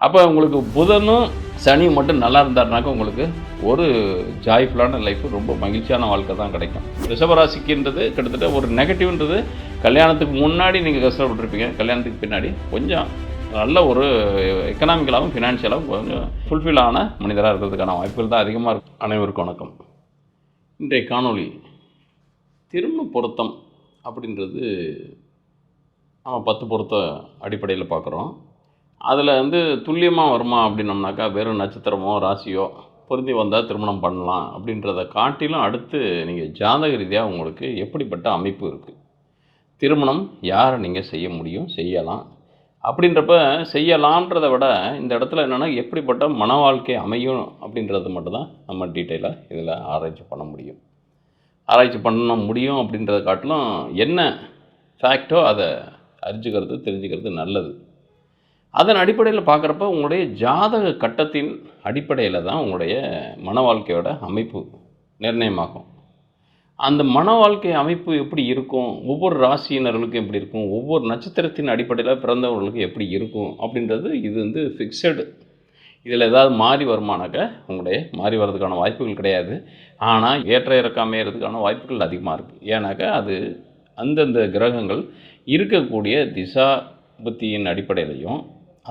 அப்போ உங்களுக்கு புதனும் சனியும் மட்டும் நல்லா இருந்தாருனாக்கா உங்களுக்கு ஒரு ஜாய்ஃபுல்லான லைஃப், ரொம்ப மகிழ்ச்சியான வாழ்க்கை தான் கிடைக்கும். ரிஷபராசிக்குன்றது கிட்டத்தட்ட ஒரு நெகட்டிவ்ன்றது, கல்யாணத்துக்கு முன்னாடி நீங்கள் கஷ்டப்பட்டுருப்பீங்க, கல்யாணத்துக்கு பின்னாடி கொஞ்சம் நல்ல ஒரு எக்கனாமிக்கலாகவும் ஃபினான்ஷியலாகவும் கொஞ்சம் ஃபுல்ஃபில் ஆன மனிதராக இருக்கிறதுக்கான வாய்ப்புகள் தான் அதிகமாக இருக்கும். அனைவருக்கும் வணக்கம். இன்றைய காணொளி திருமண பொருத்தம் அப்படின்றது நம்ம 10 பொருத்த அடிப்படையில் பார்க்குறோம். அதில் துல்லியமாக வருமா அப்படின்னம்னாக்கா வெறும் நட்சத்திரமோ ராசியோ பொருந்தி வந்தால் திருமணம் பண்ணலாம் அப்படின்றத காட்டிலும் அடுத்து நீங்கள் ஜாதக ரீதியாக உங்களுக்கு எப்படிப்பட்ட அமைப்பு இருக்குது, திருமணம் யாரை நீங்கள் செய்ய முடியும், செய்யலாம் அப்படின்றப்ப, செய்யலான்றதை விட இந்த இடத்துல என்னென்னா எப்படிப்பட்ட மன வாழ்க்கை அமையும் அப்படின்றது மட்டும்தான் நம்ம டீட்டெயிலாக இதில் ஆராய்ச்சி பண்ண முடியும். ஆராய்ச்சி பண்ண முடியும் அப்படின்றத காட்டிலும் என்ன ஃபேக்டோ அதை அறிஞ்சிக்கிறது, தெரிஞ்சுக்கிறது நல்லது. அதன் அடிப்படையில் பார்க்குறப்ப உங்களுடைய ஜாதக கட்டத்தின் அடிப்படையில் தான் உங்களுடைய மன வாழ்க்கையோட அமைப்பு நிர்ணயமாகும். அந்த மன வாழ்க்கை அமைப்பு எப்படி இருக்கும், ஒவ்வொரு ராசியினர்களுக்கும் எப்படி இருக்கும், ஒவ்வொரு நட்சத்திரத்தின் அடிப்படையில் பிறந்தவர்களுக்கு எப்படி இருக்கும் அப்படின்றது இது ஃபிக்ஸடு. இதில் ஏதாவது மாறி வருமானாக்க உங்களுடைய மாறி வர்றதுக்கான வாய்ப்புகள் கிடையாது. ஆனால் ஏற்ற இறக்க அமையறதுக்கான வாய்ப்புகள் அதிகமாக இருக்குது. ஏன்னாக்கா அது அந்தந்த கிரகங்கள் இருக்கக்கூடிய திசா புத்தியின் அடிப்படையிலையும்,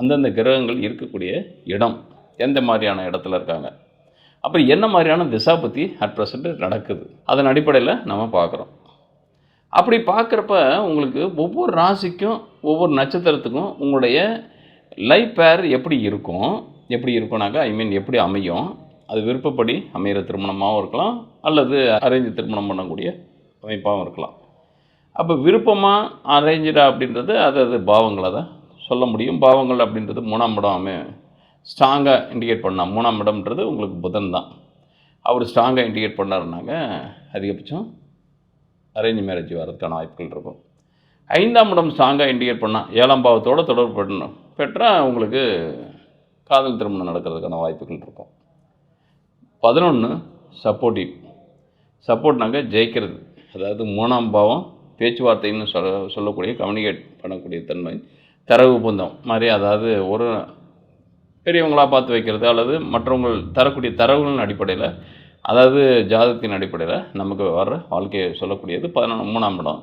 அந்தந்த கிரகங்கள் இருக்கக்கூடிய இடம் எந்த மாதிரியான இடத்துல இருக்காங்க, அப்புறம் என்ன மாதிரியான திசா புத்தி அட் ப்ரெசண்ட் நடக்குது, அதன் அடிப்படையில் நம்ம பார்க்குறோம். அப்படி பார்க்குறப்ப உங்களுக்கு ஒவ்வொரு ராசிக்கும் ஒவ்வொரு நட்சத்திரத்துக்கும் உங்களுடைய லைஃப் பேர் எப்படி இருக்கும்னாக்கா எப்படி அமையும், அது விருப்பப்படி அமைகிற திருமணமாகவும் இருக்கலாம், அல்லது அரேஞ்சு திருமணம் பண்ணக்கூடிய அமைப்பாகவும் இருக்கலாம். அப்போ விருப்பமாக அரேஞ்சா அப்படின்றது அது பாவங்களை தான் சொல்ல முடியும். பாவங்கள் அப்படின்றது 3ஆம் இடம் ஸ்ட்ராங்காக இண்டிகேட் பண்ணால், 3ஆம் இடம்ன்றது உங்களுக்கு புதன் தான். அவர் ஸ்ட்ராங்காக இண்டிகேட் பண்ணாருனாங்க அதிகபட்சம் அரேஞ்ச் மேரேஜ் வர்றதுக்கான வாய்ப்புகள் இருக்கும். 5ஆம் இடம் ஸ்ட்ராங்காக இண்டிகேட் பண்ணால், 7ஆம் பாவத்தோடு தொடர்பு பெற்றால் உங்களுக்கு காதல் திருமணம் நடக்கிறதுக்கான வாய்ப்புகள் இருக்கும். 11 சப்போர்ட்னாங்க ஜெயிக்கிறது, அதாவது 3ஆம் பாவம் பேச்சுவார்த்தைன்னு சொல்லக்கூடிய கம்யூனிகேட் பண்ணக்கூடிய தன்மை, தரவு ஒப்பந்தம் மாதிரி, அதாவது ஒரு பெரியவங்களாக பார்த்து வைக்கிறது அல்லது மற்றவங்கள் தரக்கூடிய தரவுகளின் அடிப்படையில், அதாவது ஜாதகத்தின் அடிப்படையில் நமக்கு வர்ற வாழ்க்கையை சொல்லக்கூடியது 3ஆம் இடம்.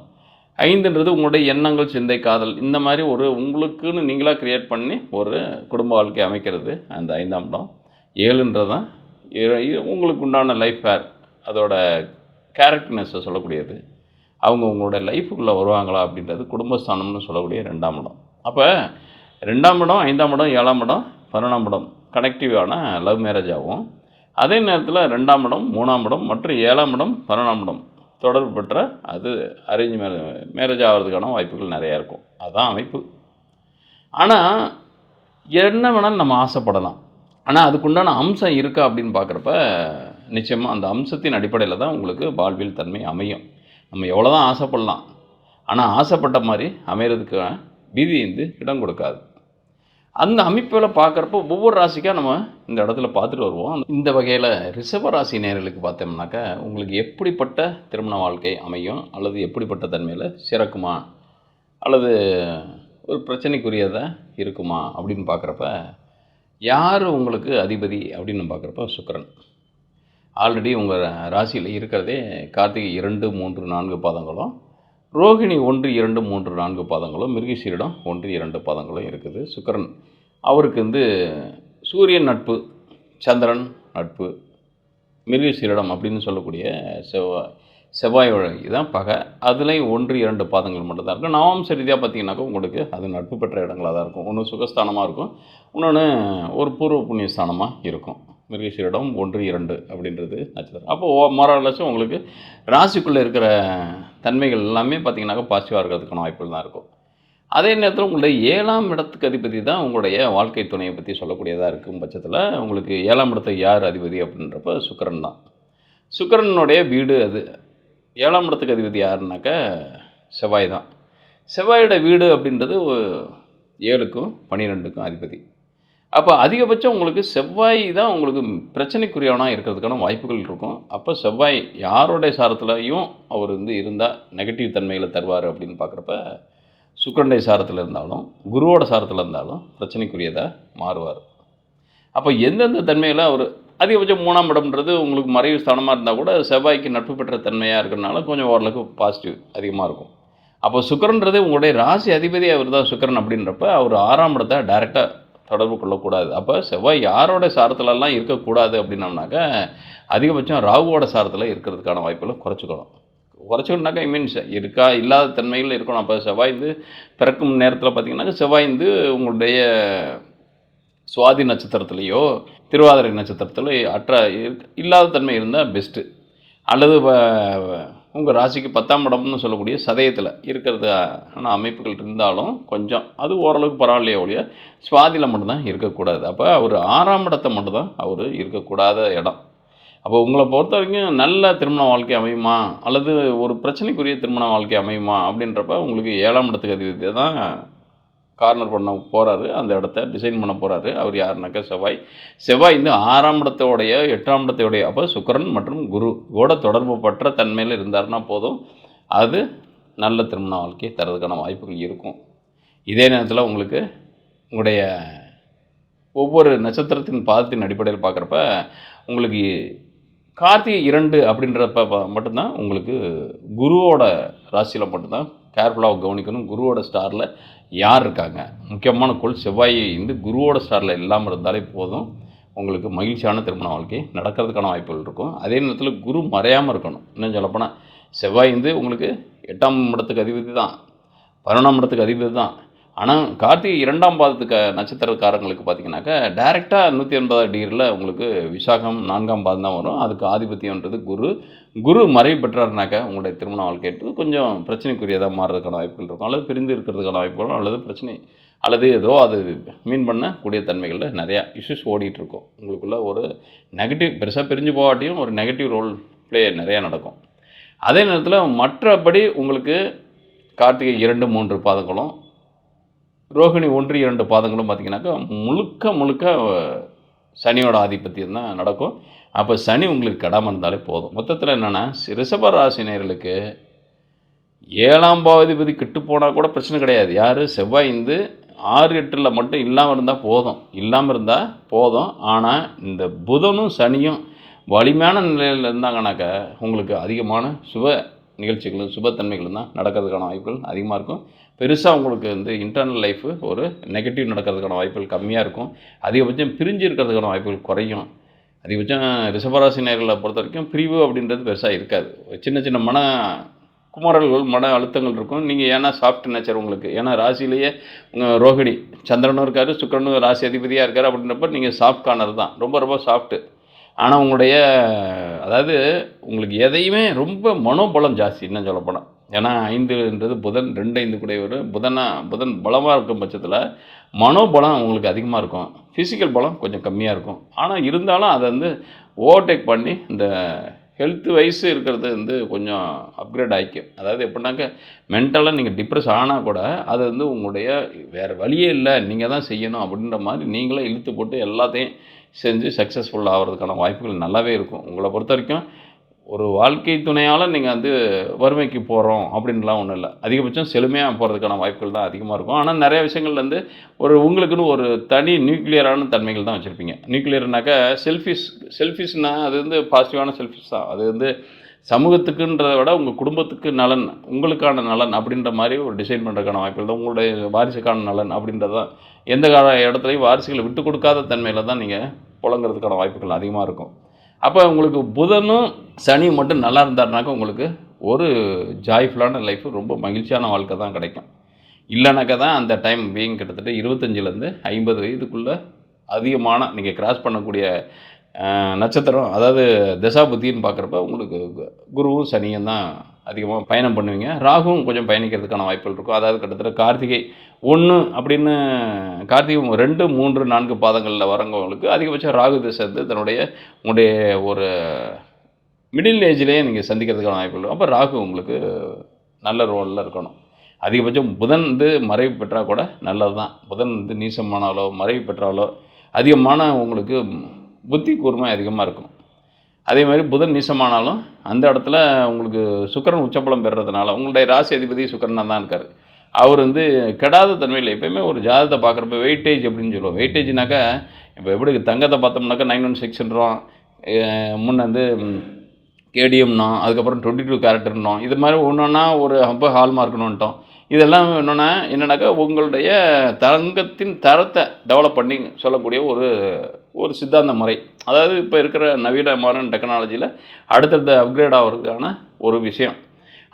5ன்றது உங்களுடைய எண்ணங்கள், சிந்தை, காதல், இந்த மாதிரி ஒரு உங்களுக்குன்னு நீங்களாக க்ரியேட் பண்ணி ஒரு குடும்ப வாழ்க்கை அமைக்கிறது அந்த 5ஆம் இடம். 7ன்றது தான் உங்களுக்கு உண்டான லைஃப் பேர், அதோட கேரக்டர்னஸை சொல்லக்கூடியது. அவங்க உங்களோட லைஃபுக்குள்ளே வருவாங்களா அப்படின்றது குடும்பஸ்தானம்னு சொல்லக்கூடிய 2ஆம் இடம். அப்போ 2ஆம் இடம், 5ஆம் இடம், 7ஆம் இடம், 11ஆம் இடம் கனெக்டிவான லவ் மேரேஜ் ஆகும். அதே நேரத்தில் 2ஆம் இடம், 3ஆம் இடம் மற்றும் 7ஆம் இடம், 11ஆம் இடம் தொடர்பு பெற்ற அது அரேஞ்ச் மேரேஜ் ஆகிறதுக்கான வாய்ப்புகள் நிறையா இருக்கும். அதுதான் அமைப்பு. ஆனால் என்ன வேணாலும் நம்ம ஆசைப்படலாம். ஆனால் அதுக்குண்டான அம்சம் இருக்கா அப்படின்னு பார்க்குறப்ப நிச்சயமாக அந்த அம்சத்தின் அடிப்படையில் தான் உங்களுக்கு வாழ்வியல் தன்மை அமையும். நம்ம எவ்வளோ தான் ஆசைப்படலாம், ஆனால் ஆசைப்பட்ட மாதிரி அமைகிறதுக்கு விதி இடம் கொடுக்காது. அந்த அமைப்பில் பார்க்குறப்போ ஒவ்வொரு ராசிக்காக நம்ம இந்த இடத்துல பார்த்துட்டு வருவோம். இந்த வகையில் ரிஷப ராசி நேயர்களுக்கு பார்த்தோம்னாக்கா உங்களுக்கு எப்படிப்பட்ட திருமண வாழ்க்கை அமையும், அல்லது எப்படிப்பட்ட தன்மையில் சிறக்குமா, அல்லது ஒரு பிரச்சனைக்குரியதாக இருக்குமா அப்படின்னு பார்க்குறப்ப, யார் உங்களுக்கு அதிபதி அப்படின்னு பார்க்குறப்ப சுக்கிரன். ஆல்ரெடி உங்கள் ராசியில் இருக்கிறதே கார்த்திகை 2, 3, 4 பாதங்களும், ரோகிணி 1, 2, 3, 4 பாதங்களும், மிருகசீரிடம் 1, 2 பாதங்களும் இருக்குது. சுக்கிரன் அவருக்கு சூரியன் நட்பு, சந்திரன் நட்பு, மிருகசீரிடம் அப்படின்னு சொல்லக்கூடிய செவ்வாய் தான் பகை. அதுலேயும் 1, 2 பாதங்கள் மட்டும்தான் இருக்கும். நவாம்ச ரீதியாக பார்த்தீங்கன்னாக்கா உங்களுக்கு அது நட்பு பெற்ற இடங்களாக தான் இருக்கும். ஒன்று சுகஸ்தானமாக இருக்கும், இன்னொன்று ஒரு பூர்வ புண்ணிய ஸ்தானமாக இருக்கும். மிருகசீரிடம் 1, 2 அப்படின்றது நட்சத்திரம். அப்போது மொரலட்சம் உங்களுக்கு ராசிக்குள்ளே இருக்கிற தன்மைகள் எல்லாமே பார்த்திங்கனாக்கா பாசிட்டிவாக இருக்கிறதுக்கான வாய்ப்புகள் தான் இருக்கும். அதே நேரத்தில் உங்களுடைய 7ஆம் இடத்துக்கு அதிபதி தான் உங்களுடைய வாழ்க்கை துணையை பற்றி சொல்லக்கூடியதாக இருக்கும் பட்சத்தில், உங்களுக்கு 7ஆம் இடத்துக்கு யார் அதிபதி அப்படின்றப்ப சுக்கிரன் தான். சுக்கிரனுடைய வீடு அது. 7ஆம் இடத்துக்கு அதிபதி யாருனாக்கா செவ்வாய் தான். செவ்வாயோட வீடு அப்படின்றது 7க்கும் 12க்கும் அதிபதி. அப்போ அதிகபட்சம் உங்களுக்கு செவ்வாய் தான் உங்களுக்கு பிரச்சனைக்குரியவனாக இருக்கிறதுக்கான வாய்ப்புகள் இருக்கும். அப்போ செவ்வாய் யாரோடைய சாரத்துலையும் அவர் இருந்தால் நெகட்டிவ் தன்மைகளை தருவார் அப்படின்னு பார்க்குறப்ப சுக்கிரனுடைய சாரத்தில் இருந்தாலும் குருவோட சாரத்தில் இருந்தாலும் பிரச்சனைக்குரியதாக மாறுவார். அப்போ எந்தெந்த தன்மையில் அவர் அதிகபட்சம் 3ஆம் இடம்ன்றது உங்களுக்கு மறைவு ஸ்தானமாக இருந்தால் கூட செவ்வாய்க்கு நட்பு பெற்ற தன்மையாக இருக்கிறனால கொஞ்சம் ஓரளவுக்கு பாசிட்டிவ் அதிகமாக இருக்கும். அப்போ சுக்கிரன்றது உங்களுடைய ராசி அதிபதி அவர் தான் சுக்கிரன் அப்படின்றப்ப அவர் 6ஆம் இடத்தை டைரெக்டாக தொடர்பு கொள்ளக்கூடாது. அப்போ செவ்வாய் யாரோட சாரத்துலலாம் இருக்கக்கூடாது அப்படின்னோம்னாக்கா அதிகபட்சம் ராகுவோட சாரத்தில் இருக்கிறதுக்கான வாய்ப்புகளை குறைச்சிக்கணும். குறைச்சிக்கணுனாக்கா மீன்ஸ் இருக்கா இல்லாத தன்மைகள் இருக்கணும். அப்போ செவ்வாய் பிறக்கும் நேரத்தில் பார்த்தீங்கன்னாக்கா செவ்வாய் உங்களுடைய சுவாதி நட்சத்திரத்துலேயோ திருவாதிரை நட்சத்திரத்தில் இல்லாத தன்மை இருந்தால் பெஸ்ட்டு. அல்லது உங்கள் ராசிக்கு 10ஆம் இடம்னு சொல்லக்கூடிய சதயத்தில் இருக்கிறது அமைப்புகள் இருந்தாலும் கொஞ்சம் அது ஓரளவுக்கு பரவாயில்லையே ஒழிய சுவாதியில் மட்டும்தான் இருக்கக்கூடாது. அப்போ அவர் 6ஆம் இடத்தை மட்டும்தான் அவர் இருக்கக்கூடாத இடம். அப்போ உங்களை பொறுத்த வரைக்கும் நல்ல திருமண வாழ்க்கை அமையுமா அல்லது ஒரு பிரச்சனைக்குரிய திருமண வாழ்க்கை அமையுமா அப்படின்றப்ப உங்களுக்கு 7ஆம் இடத்துக்கு அதிபதி தான் கார்னர் பண்ண போகிறாரு, அந்த இடத்த டிசைன் பண்ண போகிறாரு. அவர் யாருனாக்கா செவ்வாய் 6ஆம் இடத்தோடைய 8ஆம் இடத்தோடைய அப்போ சுக்கிரன் மற்றும் குரு கூட தொடர்பு பற்ற தன்மையில் இருந்தார்னா போதும், அது நல்ல திருமண வாழ்க்கையை தரதுக்கான வாய்ப்புகள் இருக்கும். இதே நேரத்தில் உங்களுக்கு உங்களுடைய ஒவ்வொரு நட்சத்திரத்தின் பாதத்தின் அடிப்படையில் பார்க்குறப்ப உங்களுக்கு கார்த்திகை 2 அப்படின்றப்ப மட்டும்தான் உங்களுக்கு குருவோட ராசியில் மட்டும்தான் கேர்ஃபுல்லாக கவனிக்கணும். குருவோட ஸ்டாரில் யார் இருக்காங்க, முக்கியமான கோள் செவ்வாய் குருவோட ஸ்டாரில் இல்லாமல் இருந்தாலே போதும், உங்களுக்கு மகிழ்ச்சியான திருமண வாழ்க்கை நடக்கிறதுக்கான வாய்ப்புகள் இருக்கும். அதே நேரத்தில் குரு மறையாமல் இருக்கணும். இன்னும் சொல்லப்போனால் செவ்வாய் உங்களுக்கு 8ஆம் இடத்துக்கு அதிபதி தான், 11ஆம் இடத்துக்கு அதிபதி தான். ஆனால் கார்த்திகை 2ஆம் பாதத்துக்கு நட்சத்திரக்காரங்களுக்கு பார்த்திங்கனாக்கா டைரெக்டாக 180 டிகிரியில் உங்களுக்கு விசாகம் 4ஆம் பாதம் தான் வரும். அதுக்கு ஆதிபத்தியன்றது குரு மறைவு பெற்றாருனாக்கா உங்களுடைய திருமண வாழ்க்கைன்றது கொஞ்சம் பிரச்சனைக்குரியதாக மாறுறதுக்கான வாய்ப்புகள் இருக்கும். அல்லது பிரிந்து இருக்கிறதுக்கான வாய்ப்புகளும் அல்லது பிரச்சனை அல்லது ஏதோ அது மீன் பண்ணக்கூடிய தன்மைகளில் நிறையா இஷ்யூஸ் ஓடிட்டுருக்கும். உங்களுக்குள்ள ஒரு நெகட்டிவ் பெருசாக பிரிஞ்சு போகாட்டியும் ஒரு நெகட்டிவ் ரோல் ப்ளே நிறையா நடக்கும். அதே நேரத்தில் மற்றபடி உங்களுக்கு கார்த்திகை 2, 3 பாதங்களும் ரோகிணி 1, 2 பாதங்களும் பார்த்திங்கனாக்கா முழுக்க சனியோட ஆதிபத்தியம் தான் நடக்கும். அப்போ சனி உங்களுக்கு கெடாமல் இருந்தாலே போதும். மொத்தத்தில் என்னென்னா ரிஷப ராசி நேயர்களுக்கு 7ஆம் பாவாதிபதி கெட்டு போனால் கூட பிரச்சனை கிடையாது. யார் செவ்வாய் 6, 8 மட்டும் இல்லாமல் இருந்தால் போதும். ஆனால் இந்த புதனும் சனியும் வலிமையான நிலையில் இருந்தாங்கனாக்கா உங்களுக்கு அதிகமான சுப நிகழ்ச்சிகளும் சுபத்தன்மைகளும் தான் நடக்கிறதுக்கான வாய்ப்புகள் அதிகமாக இருக்கும். பெருசாக உங்களுக்கு இன்டர்னல் லைஃபு ஒரு நெகட்டிவ் நடக்கிறதுக்கான வாய்ப்புகள் கம்மியாக இருக்கும். அதிகபட்சம் பிரிஞ்சு இருக்கிறதுக்கான வாய்ப்புகள் குறையும். அதிகபட்சம் ரிஷபராசி நேயர்களை பொறுத்த வரைக்கும் பிரிவு அப்படின்றது பெருசாக இருக்காது. சின்ன மன குமரல்கள் மன அழுத்தங்கள் இருக்கும். நீங்கள் ஏன்னா சாஃப்ட் நேச்சர் உங்களுக்கு, ஏன்னா ராசியிலேயே உங்கள் ரோகிணி சந்திரனும் இருக்கார், சுக்கிரனும் ராசி அதிபதியாக இருக்கார். அப்படின்றப்ப நீங்கள் சாஃப்ட் கார்னர் தான், ரொம்ப சாஃப்ட்டு. ஆனால் உங்களுடைய அதாவது உங்களுக்கு எதையுமே ரொம்ப மனோபலம் ஜாஸ்தி இன்னும் சொல்லப்போனால். ஏன்னா 5ன்றது புதன் 2, 5 கூட வரும். புதன் பலமாக இருக்கும் பட்சத்தில் மனோபலம் உங்களுக்கு அதிகமாக இருக்கும், ஃபிசிக்கல் பலம் கொஞ்சம் கம்மியாக இருக்கும். ஆனால் இருந்தாலும் அதை ஓவர்டேக் பண்ணி இந்த ஹெல்த் வைஸ் இருக்கிறது கொஞ்சம் அப்கிரேட் ஆகிக்கும். அதாவது எப்படின்னாக்க மென்டலாக நீங்கள் டிப்ரெஸ் ஆனால் கூட அது உங்களுடைய வேறு வழியே இல்லை, நீங்கள் தான் செய்யணும் அப்படின்ற மாதிரி நீங்களே இழுத்து போட்டு எல்லாத்தையும் செஞ்சு சக்ஸஸ்ஃபுல் ஆகிறதுக்கான வாய்ப்புகள் நல்லாவே இருக்கும். உங்களை பொறுத்த வரைக்கும் ஒரு வாழ்க்கை துணையால் நீங்கள் வறுமைக்கு போகிறோம் அப்படின்லாம் ஒன்றும் இல்லை. அதிகபட்சம் செழுமையாக போகிறதுக்கான வாய்ப்புகள் தான் அதிகமாக இருக்கும். ஆனால் நிறைய விஷயங்கள் உங்களுக்குன்னு ஒரு தனி நியூக்ளியரான தன்மைகள் தான் வச்சுருப்பீங்க. நியூக்ளியர்னாக்கா செல்ஃபிஷ்னால் அது பாசிட்டிவான செல்ஃபிஷ் தான். அது சமூகத்துக்குன்றதை விட உங்கள் குடும்பத்துக்கு நலன், உங்களுக்கான நலன் அப்படின்ற மாதிரி ஒரு டிசைன் பண்ணுறதுக்கான வாய்ப்புகள் தான். உங்களுடைய வாரிசுக்கான நலன் அப்படின்றது தான். எந்த இடத்துலையும் வாரிசுகளை விட்டு கொடுக்காத தன்மையில் தான் நீங்கள் புழங்குறதுக்கான வாய்ப்புகள் அதிகமாக இருக்கும். அப்போ உங்களுக்கு புதனும் சனியும் மட்டும் நல்லா இருந்தாருனாக்கா உங்களுக்கு ஒரு ஜாய்ஃபுல்லான லைஃபு, ரொம்ப மகிழ்ச்சியான வாழ்க்கை தான் கிடைக்கும். இல்லைனாக்கா தான் அந்த டைம் கிட்டத்தட்ட 25லேருந்து 50 வயதுக்குள்ளே அதிகமான நீங்கள் கிராஸ் பண்ணக்கூடிய நட்சத்திரம், அதாவது தசாபுத்தின்னு பார்க்குறப்ப உங்களுக்கு குருவும் சனியும் தான் அதிகமாக பயணம் பண்ணுவீங்க. ராகுவும் கொஞ்சம் பயணிக்கிறதுக்கான வாய்ப்புகள் இருக்கும். அதாவது கிட்டத்தட்ட கார்த்திகை 1 அப்படின்னு கார்த்திகை 2, 3, 4 பாதங்களில் வரவங்களுக்கு அதிகபட்சம் ராகு திசை உங்களுடைய ஒரு மிடில் ஏஜ்லேயே நீங்கள் சந்திக்கிறதுக்கான வாய்ப்புகள் இருக்கும். அப்போ ராகு உங்களுக்கு நல்ல ரோலில் இருக்கணும். அதிகபட்சம் புதன் மறைவு பெற்றால் கூட நல்லது தான். புதன் நீசமானாலோ மறைவு பெற்றாலோ அதிகமான உங்களுக்கு புத்தி கூர்மை அதிகமாக இருக்கும். அதே மாதிரி புதன் நீசமானாலும் அந்த இடத்துல உங்களுக்கு சுக்கிரன் உச்சபலம் பெறுறதுனால உங்களுடைய ராசி அதிபதி சுக்கிரனாக தான் இருக்கார். அவர் வந்து கெடாத தன்மையில் எப்பயுமே ஒரு ஜாதகத்தை பார்க்குறப்ப வெயிட்டேஜ் அப்படின்னு சொல்லுவோம். வெயிட்டேஜ்னாக்கா இப்போ எப்படி தங்கத்தை பார்த்தோம்னாக்கா 916ன்றோம், முன்ன வந்து கேடிஎம்னோம், அதுக்கப்புறம் 22 கேரக்டர்னோம், இது மாதிரி ஒன்றா ஒரு ஹால்மார்க்னுன்ட்டோம். இதெல்லாம் என்னன்னாக்கா உங்களுடைய தங்கத்தின் தரத்தை டெவலப் பண்ணி சொல்லக்கூடிய ஒரு ஒரு சித்தாந்த முறை. அதாவது இப்போ இருக்கிற நவீன மாடர்ன் டெக்னாலஜியில் அடுத்தடுத்த அப்கிரேட் ஆகிறதுக்கான ஒரு விஷயம்.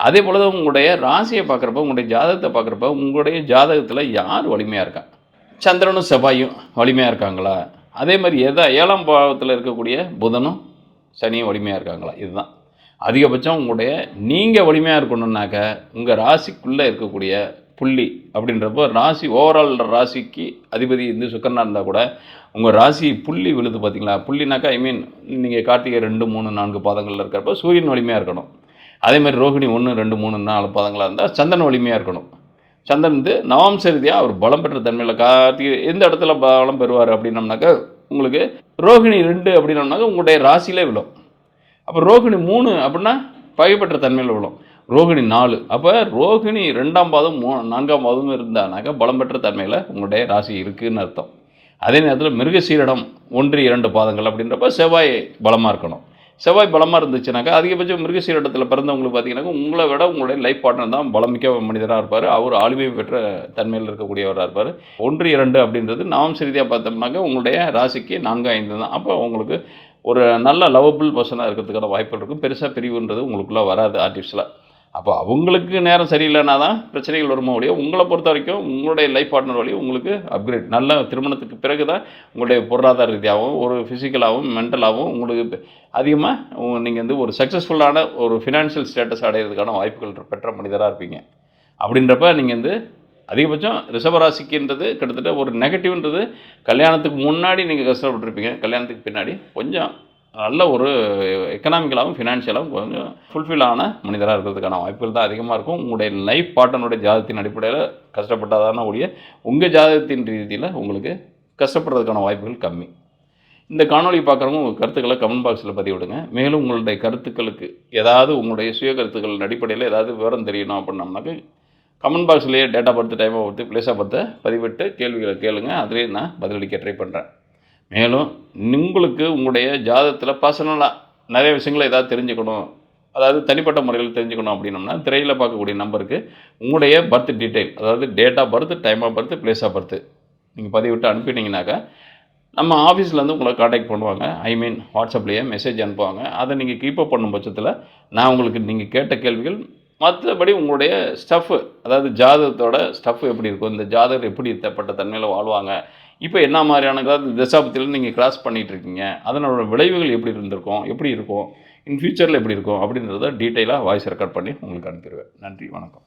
அதே போல் தான் உங்களுடைய ராசியை பார்க்குறப்ப, உங்களுடைய ஜாதகத்தை பார்க்குறப்ப, உங்களுடைய ஜாதகத்தில் யார் வலிமையாக இருக்கா? சந்திரனும் செவ்வாயும் வலிமையாக இருக்காங்களா? அதே மாதிரி 7ஆம் பாவத்தில் இருக்கக்கூடிய புதனும் சனியும் வலிமையாக இருக்காங்களா? இதுதான் அதிகபட்சம். உங்களுடைய நீங்கள் வலிமையாக இருக்கணுன்னாக்க உங்கள் ராசிக்குள்ளே இருக்கக்கூடிய புள்ளி அப்படின்றப்போ, ராசி ஓவரால் ராசிக்கு அதிபதி வந்து சுக்கிரனாக இருந்தால் கூட உங்கள் ராசி புள்ளி விழுது பார்த்தீங்களா? புள்ளினாக்கா நீங்கள் கார்த்திகை 2, 3, 4 பாதங்களில் இருக்கிறப்ப சூரியன் வலிமையாக இருக்கணும். அதே மாதிரி ரோகிணி 1, 2, 3, 4 பாதங்களாக இருந்தால் சந்திரன் வலிமையாக இருக்கணும். சந்திரன் வந்து நவம்ச ரீதியாக அவர் பலம் பெற்ற தன்மையில் கார்த்திகை எந்த இடத்துல பலம் பெறுவார் அப்படின்னம்னாக்கா, உங்களுக்கு ரோகிணி 2 அப்படின்னம்னாக்கா உங்களுடைய ராசியிலே விழும். அப்போ ரோகிணி 3 அப்படின்னா பகைப்பற்ற தன்மையில் விழும். ரோகிணி 4 அப்போ ரோகிணி 2ஆம் பாதம் 4ஆம் பாதமும் இருந்தானாக்கா பலம் பெற்ற தன்மையில் உங்களுடைய ராசி இருக்குதுன்னு அர்த்தம். அதே நேரத்தில் மிருகசீரிடம் 1, 2 பாதங்கள் அப்படின்றப்ப செவ்வாய் பலமாக இருக்கணும். செவ்வாய் பலமாக இருந்துச்சுனாக்கா அதிகபட்சம் மிருகசீரிடத்தில் பிறந்தவங்களுக்கு பார்த்தீங்கன்னாக்கா உங்களை விட உங்களுடைய லைஃப் பார்ட்னர் தான் பலமிக்க மனிதராக இருப்பார். அவர் ஆளுமை பெற்ற தன்மையில் இருக்கக்கூடியவராக இருப்பார். 1, 2 அப்படின்றது நவம்ச ரீதியாக பார்த்தோம்னாக்கா உங்களுடைய ராசிக்கு 4, 5 தான். அப்போ உங்களுக்கு ஒரு நல்ல லவபிள் பர்சனாக இருக்கிறதுக்கான வாய்ப்புகள் இருக்கும். பெருசாக பிரிவுன்றது உங்களுக்குள்ளே வராது ஆர்டிஃபிஷியலாக. அப்போ அவங்களுக்கு நேரம் சரியில்லைனா தான் பிரச்சனைகள் வருமோ ஒழிய, உங்களை பொறுத்த வரைக்கும் உங்களுடைய லைஃப் பார்ட்னர் வழி உங்களுக்கு அப்கிரேட். நல்ல திருமணத்துக்கு பிறகு தான் உங்களுடைய பொருளாதார ரீதியாகவும் ஒரு ஃபிசிக்கலாகவும் மென்டலாகவும் உங்களுக்கு அதிகமாக நீங்கள் வந்து ஒரு சக்ஸஸ்ஃபுல்லான ஒரு ஃபினான்ஷியல் ஸ்டேட்டஸ் அடையிறதுக்கான வாய்ப்புகள் பெற்ற மனிதராக இருப்பீங்க. அப்படின்றப்ப நீங்கள் வந்து அதிகபட்சம் ரிஷபராசிக்குன்றது கிட்டத்தட்ட ஒரு நெகட்டிவ்ன்றது கல்யாணத்துக்கு முன்னாடி நீங்கள் கஷ்டப்பட்டுருப்பீங்க. கல்யாணத்துக்கு பின்னாடி கொஞ்சம் நல்ல ஒரு எக்கனாமிக்கலாகவும் ஃபினான்ஷியலாகவும் கொஞ்சம் ஃபுல்ஃபில் ஆன மனிதராக இருக்கிறதுக்கான வாய்ப்புகள் தான் அதிகமாக இருக்கும். உங்களுடைய லைஃப் பார்ட்னருடைய ஜாதகத்தின் அடிப்படையில் கஷ்டப்பட்டாதான ஒழிய உங்கள் ஜாதகத்தின் ரீதியில் உங்களுக்கு கஷ்டப்படுறதுக்கான வாய்ப்புகள் கம்மி. இந்த காணொலி பார்க்குறவங்க உங்கள் கருத்துக்களை கமெண்ட் பாக்ஸில் பதிவிடுங்க. மேலும் உங்களுடைய கருத்துக்களுக்கு ஏதாவது உங்களுடைய சுய கருத்துக்களின் அடிப்படையில் ஏதாவது விவரம் தெரியணும் அப்படின்னம்னாக்க கமெண்ட் பாக்ஸ்லேயே date of birth, time of birth, place of பர்த்தை பதிவிட்டு கேள்விகளை கேளுங்க. அதிலே நான் பதிலளிக்க ட்ரை பண்ணுறேன். மேலும் உங்களுக்கு உங்களுடைய ஜாதகத்தில் பர்சனலாக நிறைய விஷயங்களை ஏதாவது தெரிஞ்சுக்கணும், அதாவது தனிப்பட்ட முறையில் தெரிஞ்சுக்கணும் அப்படின்னோம்னா திரையில் பார்க்கக்கூடிய நம்பருக்கு உங்களுடைய பர்த் டீட்டெயில், அதாவது date of birth, time of birth, place of birth நீங்கள் பதிவிட்டு அனுப்பினீங்கனாக்கா நம்ம ஆஃபீஸ்லேருந்து உங்களை காண்டாக்ட் பண்ணுவாங்க. வாட்ஸ்அப்லேயே மெசேஜ் அனுப்புவாங்க. அதை நீங்கள் கீப்பப் பண்ணும் பட்சத்தில் நான் உங்களுக்கு நீங்கள் கேட்ட கேள்விகள், மற்றபடி உங்களுடைய ஸ்டஃப்பு, அதாவது ஜாதகத்தோட ஸ்டஃப் எப்படி இருக்கும், இந்த ஜாதகர் எப்படி தப்பட்ட தன்மையில் வாழ்வாங்க, இப்போ என்ன மாதிரியான தசாபத்தியில் நீங்கள் கிராஸ் பண்ணிகிட்ருக்கீங்க, அதனோட விளைவுகள் எப்படி இருந்திருக்கும், எப்படி இருக்கும், இன் ஃபியூச்சரில் எப்படி இருக்கும் அப்படின்றத டீட்டெயிலாக வாய்ஸ் ரெக்கார்ட் பண்ணி உங்களுக்கு அனுப்பிடுவேன். நன்றி, வணக்கம்.